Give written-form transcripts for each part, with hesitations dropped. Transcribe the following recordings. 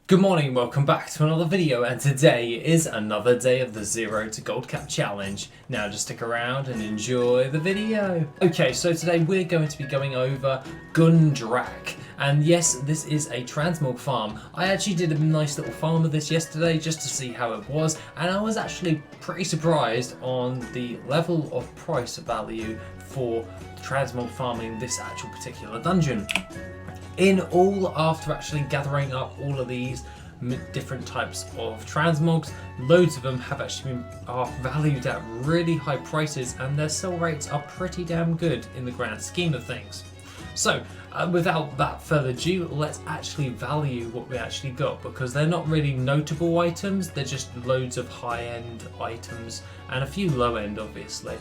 Good morning, welcome back to another video, and today is another day of the 0 to Gold Cap Challenge. Now just stick around and enjoy the video. Okay, so today we're going to be going over Gundrak. And yes, this is a transmog farm. I actually did a nice little farm of this yesterday just to see how it was, and I was actually pretty surprised on the level of price value for transmog farming this actual particular dungeon. In all, after actually gathering up all of these different types of transmogs, loads of them have actually been valued at really high prices, and their sell rates are pretty damn good in the grand scheme of things. So without that further ado, let's actually value what we actually got, because they're not really notable items, they're just loads of high-end items and a few low-end obviously.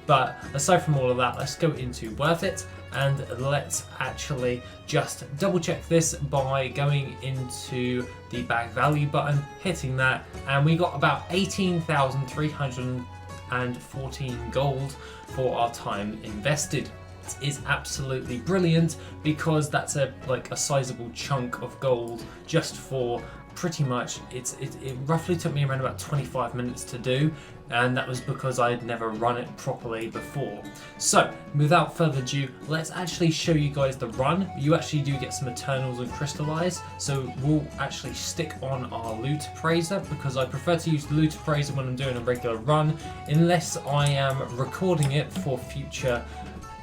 But aside from all of that, let's go into WorthIt, and let's actually just double check this by going into the bag value button, hitting that, and we got about 18,314 gold for our time invested. It is absolutely brilliant, because that's a sizable chunk of gold just for pretty much it roughly took me around about 25 minutes to do, and that was because I had never run it properly before. So without further ado, let's actually show you guys the run. You actually do get some Eternals and Crystallize, so we'll actually stick on our Loot Appraiser, because I prefer to use the Loot Appraiser when I'm doing a regular run, unless I am recording it for future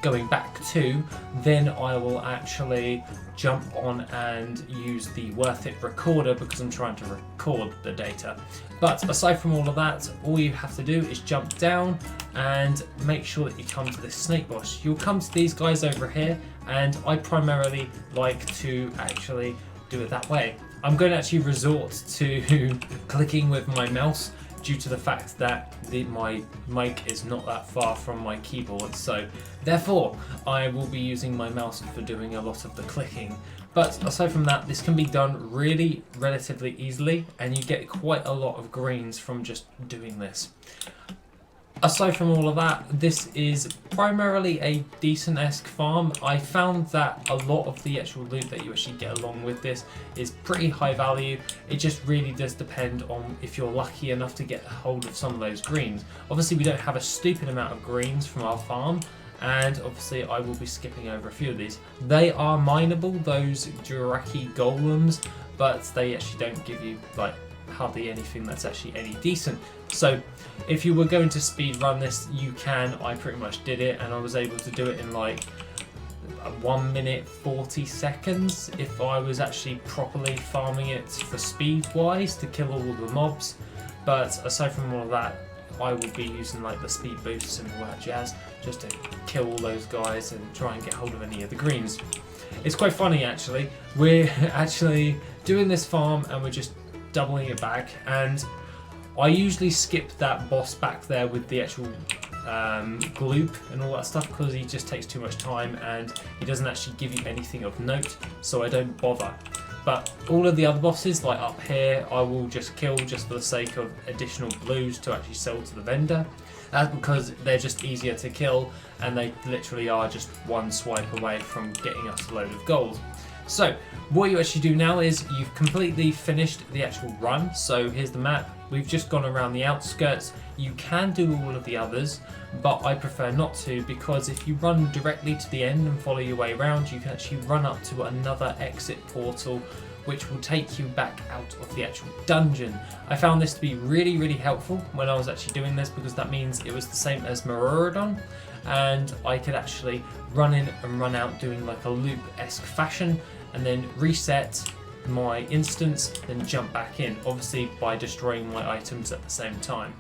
going back to, then I will actually jump on and use the WorthIt recorder, because I'm trying to record the data. But aside from all of that, all you have to do is jump down and make sure that you come to this snake boss. You'll come to these guys over here, and I primarily like to actually do it that way. I'm going to actually resort to clicking with my mouse, due to the fact that my mic is not that far from my keyboard, so therefore I will be using my mouse for doing a lot of the clicking. But aside from that, this can be done really relatively easily, and you get quite a lot of greens from just doing this. Aside from all of that, this is primarily a decent-esque farm. I found that a lot of the actual loot that you actually get along with this is pretty high value. It just really does depend on if you're lucky enough to get hold of some of those greens. Obviously we don't have a stupid amount of greens from our farm, and obviously I will be skipping over a few of these. They are mineable, those Duraki golems, but they actually don't give you hardly anything that's actually any decent. So if you were going to speed run this, you can. I pretty much did it, and I was able to do it in 1 minute 40 seconds if I was actually properly farming it for speed wise to kill all the mobs. But aside from all of that, I will be using the speed boosts and all that jazz just to kill all those guys and try and get hold of any of the greens. It's quite funny actually. We're actually doing this farm and we're just doubling it back, and I usually skip that boss back there with the actual gloop and all that stuff, because he just takes too much time and he doesn't actually give you anything of note, so I don't bother. But all of the other bosses, like up here, I will just kill just for the sake of additional blues to actually sell to the vendor. That's because they're just easier to kill, and they literally are just one swipe away from getting us a load of gold. So what you actually do now is you've completely finished the actual run. So here's the map. We've just gone around the outskirts. You can do all of the others, but I prefer not to, because if you run directly to the end and follow your way around, you can actually run up to another exit portal, which will take you back out of the actual dungeon. I found this to be really, really helpful when I was actually doing this, because that means it was the same as Maraudon, and I could actually run in and run out doing a loop-esque fashion, and then reset my instance, then jump back in, obviously by destroying my items at the same time.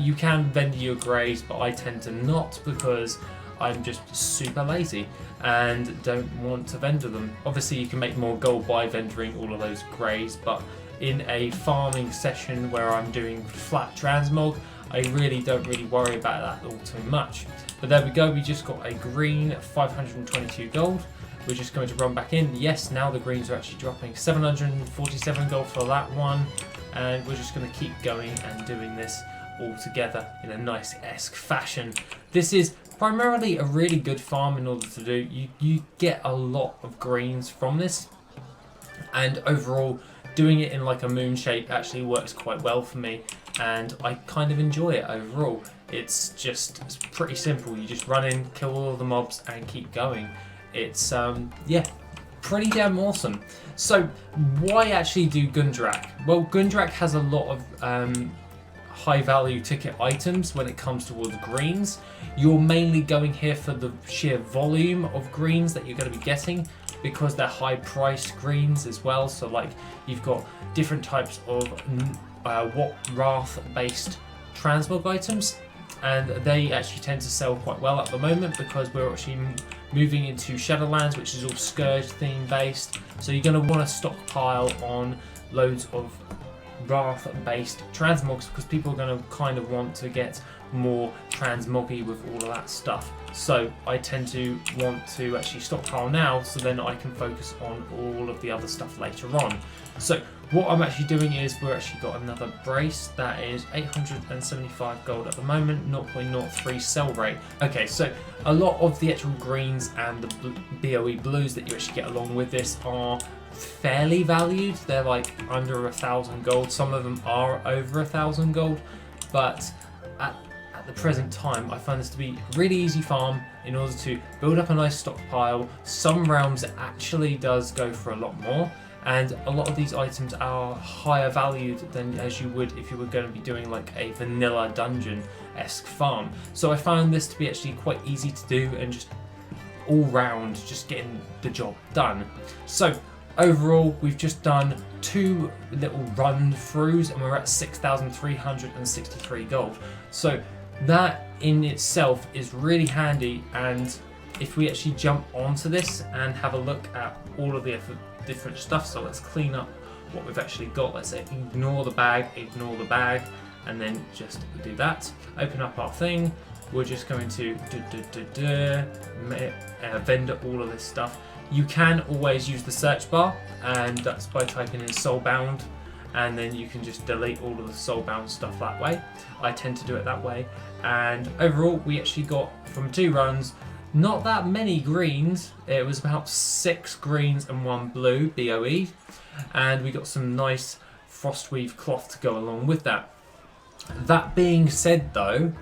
You can vendor your greys, but I tend to not, because I'm just super lazy and don't want to vendor them. Obviously you can make more gold by vendoring all of those greys, but in a farming session where I'm doing flat transmog, I don't really worry about that all too much. But there we go, we just got a green 522 gold. We're just going to run back in. Yes, now the greens are actually dropping. 747 gold for that one, and we're just going to keep going and doing this all together in a nice-esque fashion. This is primarily a really good farm in order to do. You get a lot of greens from this, and overall doing it in like a moon shape actually works quite well for me, and I kind of enjoy it overall. It's pretty simple. You just run in, kill all of the mobs, and keep going. It's yeah, pretty damn awesome. So why actually do Gundrak? Well, Gundrak has a lot of high value ticket items when it comes towards greens. You're mainly going here for the sheer volume of greens that you're going to be getting, because they're high priced greens as well. So like you've got different types of Wrath based transmog items, and they actually tend to sell quite well at the moment because we're actually moving into Shadowlands, which is all Scourge theme based. So you're going to want to stockpile on loads of Wrath based transmogs, because people are going to kind of want to get more transmoggy with all of that stuff. So I tend to want to actually stockpile now, so then I can focus on all of the other stuff later on. So what I'm actually doing is we're actually got another brace that is 875 gold at the moment, 0.03 sell rate. Okay, so a lot of the actual greens and the BOE blues that you actually get along with this are fairly valued. They're like under 1,000 gold. Some of them are over 1,000 gold, but at the present time I find this to be a really easy farm in order to build up a nice stockpile. Some realms it actually does go for a lot more, and a lot of these items are higher valued than as you would if you were going to be doing like a vanilla dungeon-esque farm. So I found this to be actually quite easy to do and just all round just getting the job done. So overall, we've just done 2 little run throughs and we're at 6,363 gold. So that in itself is really handy, and if we actually jump onto this and have a look at all of the different stuff, so let's clean up what we've actually got. Let's say ignore the bag, and then just do that. Open up our thing. We're just going to vendor all of this stuff. You can always use the search bar, and that's by typing in soulbound, and then you can just delete all of the soulbound stuff that way. I tend to do it that way. And overall, we actually got from 2 runs, not that many greens. It was about 6 greens and 1 blue BOE, and we got some nice frostweave cloth to go along with that. That being said though,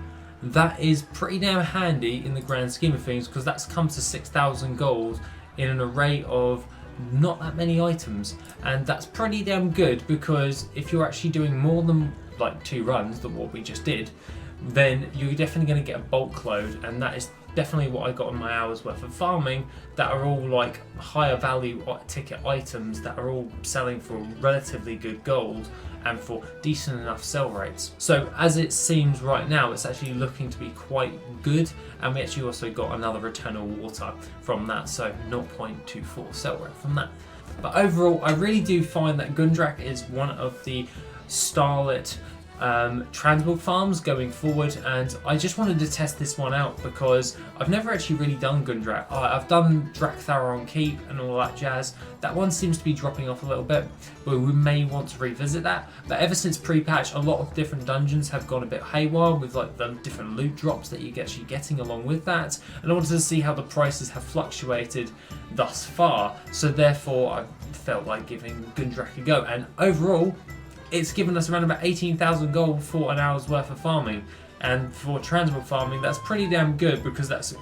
that is pretty damn handy in the grand scheme of things, because that's come to 6,000 gold in an array of not that many items, and that's pretty damn good, because if you're actually doing more than like 2 runs than what we just did, then you're definitely going to get a bulk load, and that is definitely what I got in my hours worth of farming, that are all like higher value ticket items that are all selling for relatively good gold and for decent enough sell rates. So as it seems right now, it's actually looking to be quite good, and we actually also got another Eternal Water from that, so 0.24 sell rate from that. But overall, I really do find that Gundrak is one of the starlit transmog farms going forward, and I just wanted to test this one out because I've never actually really done Gundrak. I've done Drak Keep and all that jazz. That one seems to be dropping off a little bit, but we may want to revisit that. But ever since pre-patch, a lot of different dungeons have gone a bit haywire with like the different loot drops that you're actually getting along with that, and I wanted to see how the prices have fluctuated thus far, so therefore I felt like giving Gundrak a go, and overall it's given us around about 18,000 gold for an hour's worth of farming. And for transmog farming, that's pretty damn good, because that's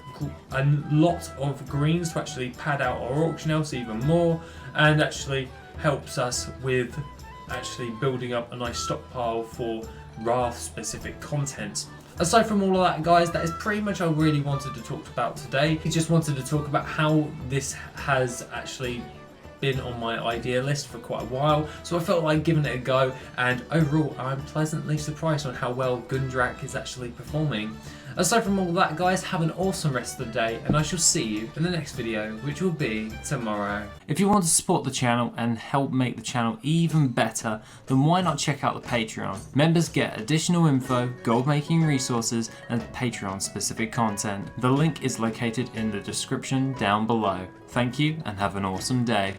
a lot of greens to actually pad out our auction house even more, and actually helps us with actually building up a nice stockpile for Wrath specific content. Aside from all of that, guys, that is pretty much all I really wanted to talk about today. I just wanted to talk about how this has actually been on my idea list for quite a while, so I felt like giving it a go, and overall I'm pleasantly surprised on how well Gundrak is actually performing. Aside from all that, guys, have an awesome rest of the day, and I shall see you in the next video, which will be tomorrow. If you want to support the channel and help make the channel even better, then why not check out the Patreon. Members get additional info, gold making resources, and Patreon specific content. The link is located in the description down below. Thank you and have an awesome day.